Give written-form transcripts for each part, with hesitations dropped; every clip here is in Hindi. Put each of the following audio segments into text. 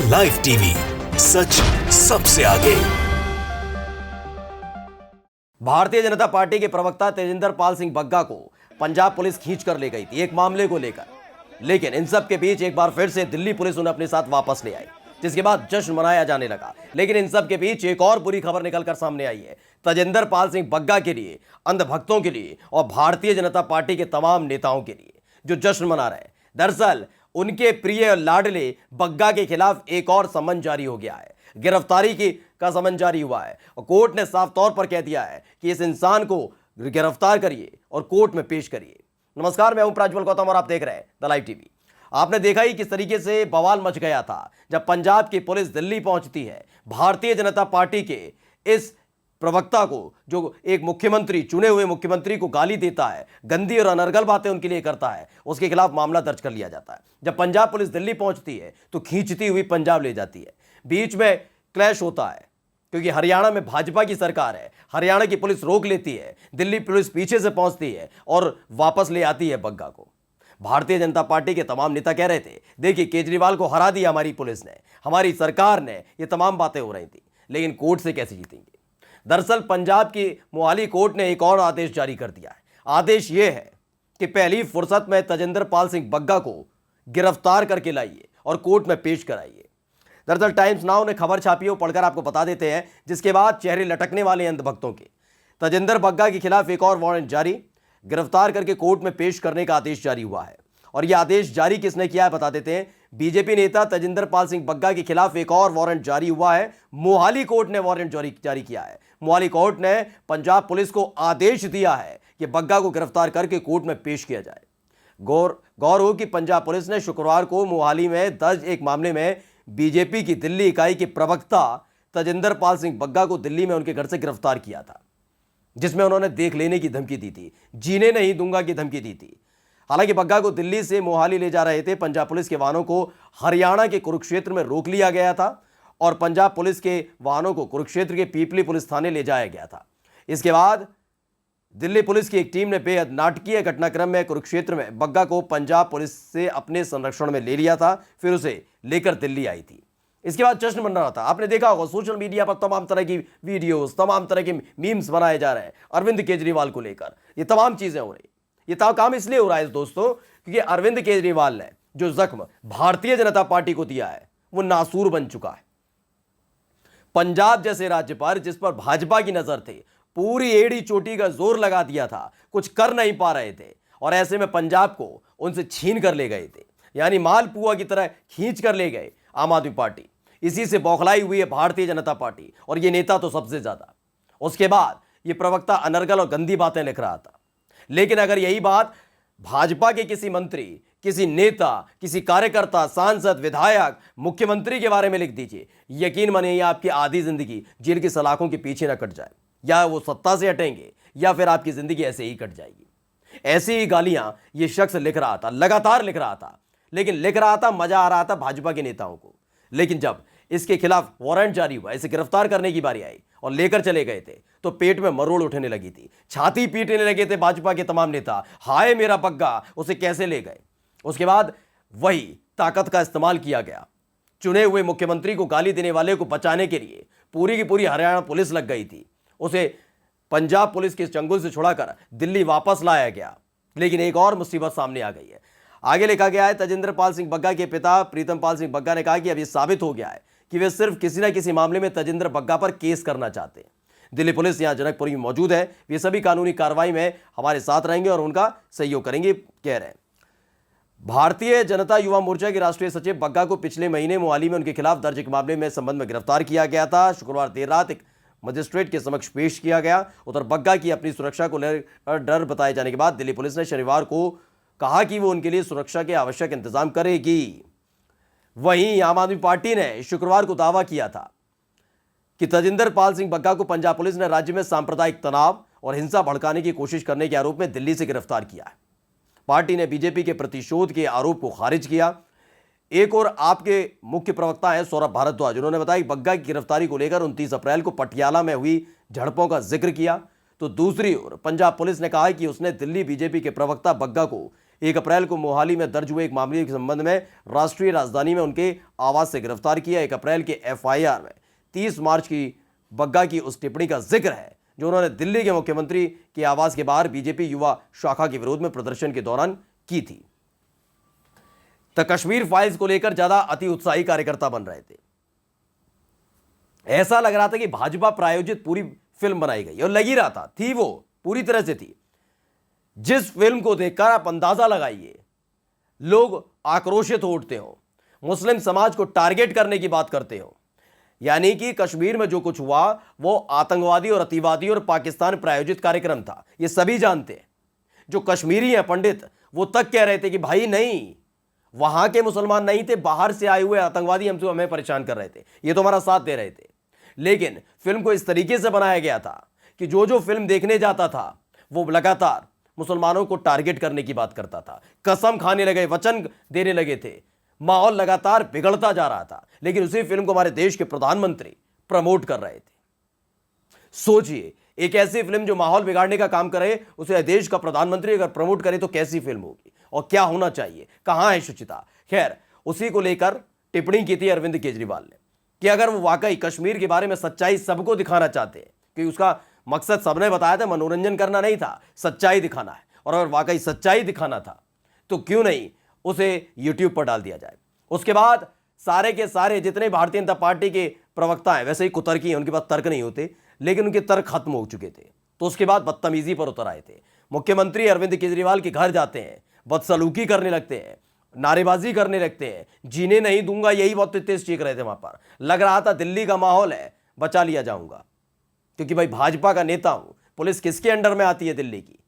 लाइव टीवी, सच सबसे आगे। भारतीय जनता पार्टी के प्रवक्ता तेजिंदर पाल सिंह बग्गा को पंजाब पुलिस खींच कर ले गई थी एक मामले को लेकर, लेकिन इन सब के बीच एक बार फिर से दिल्ली पुलिस उन्हें अपने साथ वापस ले आई, जिसके बाद जश्न मनाया जाने लगा। लेकिन इन सब के बीच एक और बुरी खबर निकलकर सामने आई है तेजिंदर पाल सिंह बग्गा के लिए, अंधभक्तों के लिए और भारतीय जनता पार्टी के तमाम नेताओं के लिए जो जश्न मना रहे हैं। दरअसल उनके प्रिय लाडले बग्गा के खिलाफ एक और समन जारी हो गया है, गिरफ्तारी का समन जारी हुआ है और कोर्ट ने साफ तौर पर कह दिया है कि इस इंसान को गिरफ्तार करिए और कोर्ट में पेश करिए। नमस्कार, मैं हूं प्रज्वल गौतम और आप देख रहे हैं द लाइव टीवी। आपने देखा ही किस तरीके से बवाल मच गया था जब पंजाब की पुलिस दिल्ली पहुंचती है, भारतीय जनता पार्टी के इस प्रवक्ता को, जो एक मुख्यमंत्री, चुने हुए मुख्यमंत्री को गाली देता है, गंदी और अनर्गल बातें उनके लिए करता है, उसके खिलाफ मामला दर्ज कर लिया जाता है। जब पंजाब पुलिस दिल्ली पहुंचती है तो खींचती हुई पंजाब ले जाती है। बीच में क्लैश होता है क्योंकि हरियाणा में भाजपा की सरकार है, हरियाणा की पुलिस रोक लेती है, दिल्ली पुलिस पीछे से पहुंचती है और वापस ले आती है बग्गा को। भारतीय जनता पार्टी के तमाम नेता कह रहे थे, देखिए केजरीवाल को हरा दिया हमारी पुलिस ने, हमारी सरकार ने, ये तमाम बातें हो रही थी, लेकिन कोर्ट से कैसे जीतेंगे। दरअसल पंजाब की मोहाली कोर्ट ने एक और आदेश जारी कर दिया है। आदेश यह है कि पहली फुर्सत में तेजिंदर पाल सिंह बग्गा को गिरफ्तार करके लाइए और कोर्ट में पेश कराइए। दरअसल टाइम्स नाउ ने खबर छापी है, वो पढ़कर आपको बता देते हैं, जिसके बाद चेहरे लटकने वाले अंधभक्तों के। तेजिंदर बग्गा के खिलाफ एक और वारंट जारी, गिरफ्तार करके कोर्ट में पेश करने का आदेश जारी हुआ है। और यह आदेश जारी किसने किया है बता देते हैं। बीजेपी नेता तेजिंदर पाल सिंह बग्गा के खिलाफ एक और वारंट जारी हुआ है। मोहाली कोर्ट ने वारंट जारी किया है। मोहाली कोर्ट ने पंजाब पुलिस को आदेश दिया है कि बग्गा को गिरफ्तार करके कोर्ट में पेश किया जाए। गौर हो कि पंजाब पुलिस ने शुक्रवार को मोहाली में दर्ज एक मामले में बीजेपी की दिल्ली इकाई के प्रवक्ता तेजिंदर पाल सिंह बग्गा को दिल्ली में उनके घर से गिरफ्तार किया था, जिसमें उन्होंने देख लेने की धमकी दी थी, जीने नहीं दूंगा की धमकी दी थी। हालांकि बग्गा को दिल्ली से मोहाली ले जा रहे थे। पंजाब पुलिस के वाहनों को हरियाणा के कुरुक्षेत्र में रोक लिया गया था और पंजाब पुलिस के वाहनों को कुरुक्षेत्र के पीपली पुलिस थाने ले जाया गया था। इसके बाद दिल्ली पुलिस की एक टीम ने बेहद नाटकीय घटनाक्रम में कुरुक्षेत्र में बग्गा को पंजाब पुलिस से अपने संरक्षण में ले लिया था, फिर उसे लेकर दिल्ली आई थी। इसके बाद जश्न मन रहा था। आपने देखा होगा सोशल मीडिया पर तमाम तरह की वीडियोस, तमाम तरह के मीम्स बनाए जा रहे हैं अरविंद केजरीवाल को लेकर। ये तमाम चीजें हो रही। ये काम इसलिए हो रहा है दोस्तों क्योंकि अरविंद केजरीवाल ने जो जख्म भारतीय जनता पार्टी को दिया है वो नासूर बन चुका है। पंजाब जैसे राज्य पर, जिस पर भाजपा की नजर थी, पूरी एड़ी चोटी का जोर लगा दिया था, कुछ कर नहीं पा रहे थे और ऐसे में पंजाब को उनसे छीन कर ले गए थे, यानी मालपुआ की तरह खींच कर ले गए आम आदमी पार्टी। इसी से बौखलाई हुई है भारतीय जनता पार्टी और ये नेता तो सबसे ज्यादा। उसके बाद ये प्रवक्ता अनर्गल और गंदी बातें लिख रहा था, लेकिन अगर यही बात भाजपा के किसी मंत्री, किसी नेता, किसी कार्यकर्ता, सांसद, विधायक, मुख्यमंत्री के बारे में लिख दीजिए, यकीन मानिए आपकी आधी जिंदगी जेल की सलाखों के पीछे ना कट जाए, या वो सत्ता से हटेंगे या फिर आपकी जिंदगी ऐसे ही कट जाएगी। ऐसी ही गालियां ये शख्स लिख रहा था, लगातार लिख रहा था, लेकिन लिख रहा था, मजा आ रहा था भाजपा के नेताओं को। लेकिन जब इसके खिलाफ वारंट जारी हुआ, इसे गिरफ्तार करने की बारी आई और लेकर चले गए थे, तो पेट में मरोड़ उठने लगी थी, छाती पीटने लगे थे भाजपा के तमाम नेता। हाय मेरा बग्गा, उसे कैसे ले गए। उसके बाद वही ताकत का इस्तेमाल किया गया। चुने हुए मुख्यमंत्री को गाली देने वाले को बचाने के लिए पूरी की पूरी हरियाणा पुलिस लग गई थी। उसे पंजाब पुलिस के चंगुल से छुड़ाकर दिल्ली वापस लाया गया। लेकिन एक और मुसीबत सामने आ गई है। आगे लिखा गया है, तेजिंदर पाल सिंह बग्गा के पिता प्रीतम पाल सिंह बग्गा ने कहा कि अब यह साबित हो गया है कि वे सिर्फ किसी न किसी मामले में तेजिंदर बग्गा पर केस करना चाहते हैं। दिल्ली पुलिस यहां जनकपुरी में मौजूद है, वे सभी कानूनी कार्रवाई में हमारे साथ रहेंगे और उनका सहयोग करेंगे, कह रहे हैं। भारतीय जनता युवा मोर्चा के राष्ट्रीय सचिव बग्गा को पिछले महीने मोहाली में उनके खिलाफ दर्ज एक मामले में संबंध में गिरफ्तार किया गया था। शुक्रवार देर रात एक मजिस्ट्रेट के समक्ष पेश किया गया। उधर बग्गा की अपनी सुरक्षा को लेकर डर बताए जाने के बाद दिल्ली पुलिस ने शनिवार को कहा कि वो उनके लिए सुरक्षा के आवश्यक इंतजाम करेगी। वहीं आम आदमी पार्टी ने शुक्रवार को दावा किया था कि तेजिंदर पाल सिंह बग्गा को पंजाब पुलिस ने राज्य में सांप्रदायिक तनाव और हिंसा भड़काने की कोशिश करने के आरोप में दिल्ली से गिरफ्तार किया है। पार्टी ने बीजेपी के प्रतिशोध के आरोप को खारिज किया। एक और आपके मुख्य प्रवक्ता हैं सौरभ भारद्वाज, उन्होंने बताया कि बग्गा की गिरफ्तारी को लेकर 29 अप्रैल को पटियाला में हुई झड़पों का जिक्र किया। तो दूसरी ओर पंजाब पुलिस ने कहा कि उसने दिल्ली बीजेपी के प्रवक्ता बग्गा को 1 अप्रैल को मोहाली में दर्ज हुए एक मामले के संबंध में राष्ट्रीय राजधानी में उनके आवास से गिरफ्तार किया। 1 अप्रैल के एफआईआर में 30 मार्च की बग्गा की उस टिप्पणी का जिक्र है जो उन्होंने दिल्ली के मुख्यमंत्री के आवास के बाहर बीजेपी युवा शाखा के विरोध में प्रदर्शन के दौरान की थी। तो कश्मीर फाइल्स को लेकर ज्यादा अति उत्साही कार्यकर्ता बन रहे थे। ऐसा लग रहा था कि भाजपा प्रायोजित पूरी फिल्म बनाई गई और लगी रहा था, थी वो पूरी तरह से थी। जिस फिल्म को देखकर आप अंदाजा लगाइए, लोग आक्रोशित हो उठते हो, मुस्लिम समाज को टारगेट करने की बात करते हो, यानी कि कश्मीर में जो कुछ हुआ वो आतंकवादी और अतिवादी और पाकिस्तान प्रायोजित कार्यक्रम था, ये सभी जानते हैं। जो कश्मीरी हैं पंडित, वो तक कह रहे थे कि भाई नहीं, वहां के मुसलमान नहीं थे, बाहर से आए हुए आतंकवादी हमसे हमें परेशान कर रहे थे, ये तो हमारा साथ दे रहे थे। लेकिन फिल्म को इस तरीके से बनाया गया था कि जो फिल्म देखने जाता था वो लगातार मुसलमानों को टारगेट करने की बात करता था, कसम खाने लगे, वचन देने लगे थे, माहौल लगातार बिगड़ता जा रहा था। लेकिन उसी फिल्म को हमारे देश के प्रधानमंत्री प्रमोट कर रहे थे। सोचिए, एक ऐसी फिल्म जो माहौल बिगाड़ने का काम करे, उसे देश का प्रधानमंत्री अगर प्रमोट करे तो कैसी फिल्म होगी और क्या होना चाहिए, कहां है शुचिता। खैर, उसी को लेकर टिप्पणी की थी अरविंद केजरीवाल ने कि अगर वो वाकई कश्मीर के बारे में सच्चाई सबको दिखाना चाहते हैं, क्योंकि उसका मकसद सबने बताया था मनोरंजन करना नहीं था, सच्चाई दिखाना है, और अगर वाकई सच्चाई दिखाना था तो क्यों नहीं उसे यूट्यूब पर डाल दिया जाए। उसके बाद सारे के सारे जितने भारतीय जनता पार्टी के प्रवक्ता हैं, वैसे ही कुतर्की हैं, उनके पास तर्क नहीं होते, लेकिन उनके तर्क खत्म हो चुके थे, तो उसके बाद बदतमीजी पर उतर आए थे। मुख्यमंत्री अरविंद केजरीवाल के घर जाते हैं, बदसलूकी करने लगते हैं, नारेबाजी करने लगते हैं, जीने नहीं दूंगा, यही बहुत तेज चीख रहे थे। वहां पर लग रहा था दिल्ली का माहौल है, बचा लिया जाऊंगा, क्योंकि भाई भाजपा का नेता हूं। पुलिस किसके अंडर में आती है दिल्ली की?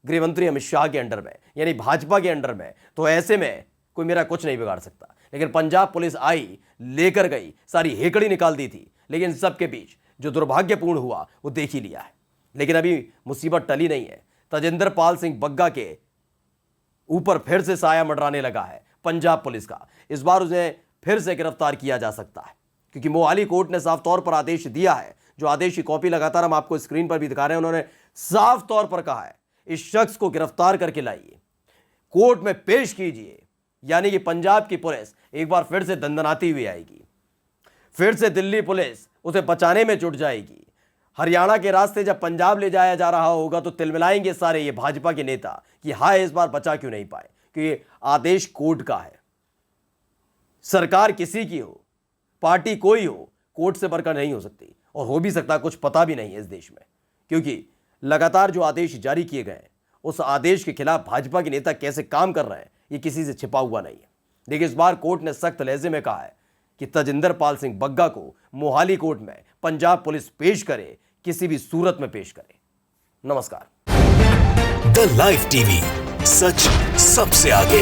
गृह मंत्री अमित शाह के अंडर में, यानी भाजपा के अंडर में। तो ऐसे में कोई मेरा कुछ नहीं बिगाड़ सकता। लेकिन पंजाब पुलिस आई, लेकर गई, सारी हेकड़ी निकाल दी थी, लेकिन सबके बीच जो दुर्भाग्यपूर्ण हुआ वो देख ही लिया है। लेकिन अभी मुसीबत टली नहीं है। तजिंदर पाल सिंह बग्गा के ऊपर फिर से साया मंडराने लगा है पंजाब पुलिस का। इस बार उसे फिर से गिरफ्तार किया जा सकता है, क्योंकि मोहाली कोर्ट ने साफ तौर पर आदेश दिया है। जो आदेश की कॉपी लगातार हम आपको स्क्रीन पर भी दिखा रहे हैं, उन्होंने साफ तौर पर कहा है इस शख्स को गिरफ्तार करके लाइए, कोर्ट में पेश कीजिए। यानी कि पंजाब की पुलिस एक बार फिर से दंदनाती हुई आएगी, फिर से दिल्ली पुलिस उसे बचाने में जुट जाएगी। हरियाणा के रास्ते जब पंजाब ले जाया जा रहा होगा तो तिलमिलाएंगे सारे ये भाजपा के नेता कि हाय, इस बार बचा क्यों नहीं पाए, क्योंकि आदेश कोर्ट का है। सरकार किसी की हो, पार्टी कोई हो, कोर्ट से बढ़कर नहीं हो सकती, और हो भी सकता कुछ पता भी नहीं है इस देश में, क्योंकि लगातार जो आदेश जारी किए गए उस आदेश के खिलाफ भाजपा के नेता कैसे काम कर रहे हैं ये किसी से छिपा हुआ नहीं है। लेकिन इस बार कोर्ट ने सख्त लहजे में कहा है कि तजिंदर पाल सिंह बग्गा को मोहाली कोर्ट में पंजाब पुलिस पेश करे, किसी भी सूरत में पेश करे। नमस्कार। द लाइव टीवी, सच सबसे आगे।